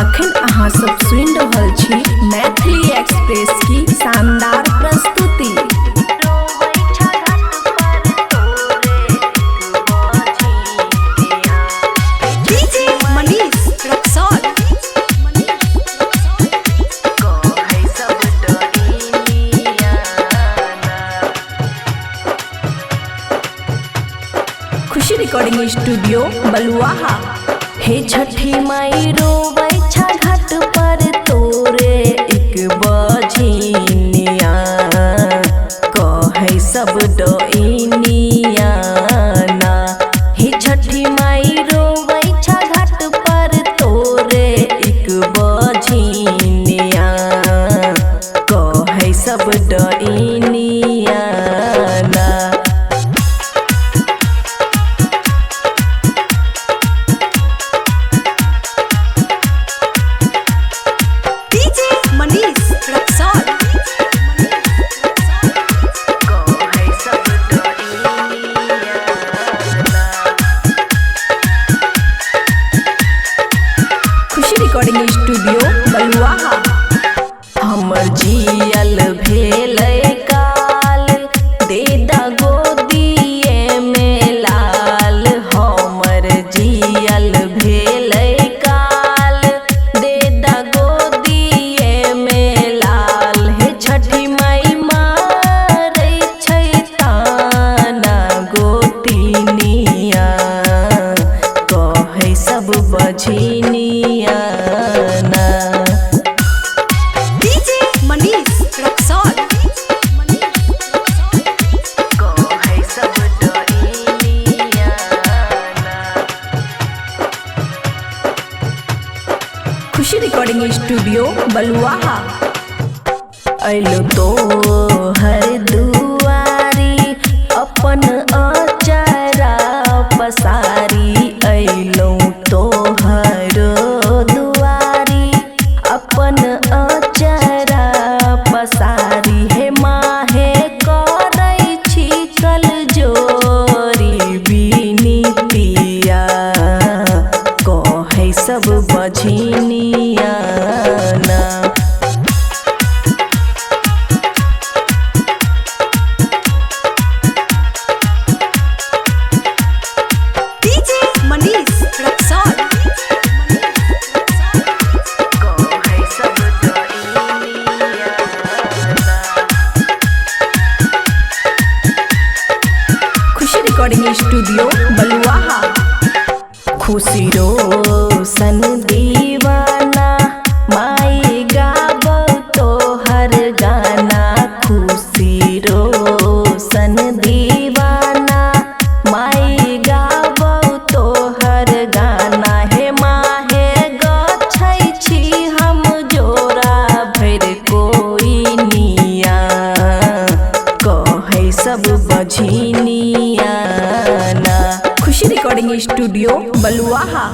अखन अहाँ सब सुनि रहल छी मैथिली एक्सप्रेस की शानदार प्रस्तुति। डीजे मनीष रक्सौल। खुशी रिकॉर्डिंग स्टूडियो बलुआहा। हे छठी माई रोबै छा घाट पर तोरे एक बझिनिया, कहै सब डोइनिया ना। हे छठी माई रोबै छा घाट पर तोरे एक बझिनिया, कहै सब डोइनिया ना। रिकॉर्डिंग स्टूडियो बलुआहा। हमर जियल भेलै काल, दे दा गोदिए में लाल। हमर जियल भेलै काल, दे दा गोदिए में लाल। हे छठी माई मारै छै ताना गोतिनिया, कहै सब बझिनिया ना। डीजे मनीष रक्सौल। कहै सब डोइनिया ना। खुशी रिकॉर्डिंग स्टूडियो बलुआहा। अइलो तो हर दुआरी, अपन अचारा पसारी। अइलो तो हर दुआरी, अपन अचारा पसारी। हे माहे करै छी कल जोरी बिनितिया, कहै सब बझिनिया ना। डीजे मनीष रक्सौल। कहै सब डोइनिया ना। खुशी रिकॉर्डिंग स्टूडियो बलुआहा। खुशी रोशन दीवाना, माई गाबो तोहर गाना। खुशी रोशन दीवाना, माई गाबो तोहर गाना। हे माहे गछै छी हम जोरा भैर कोइनिया, कहै सब बझिनिया ना। खुशी रिकॉर्डिंग स्टूडियो बलुआहा।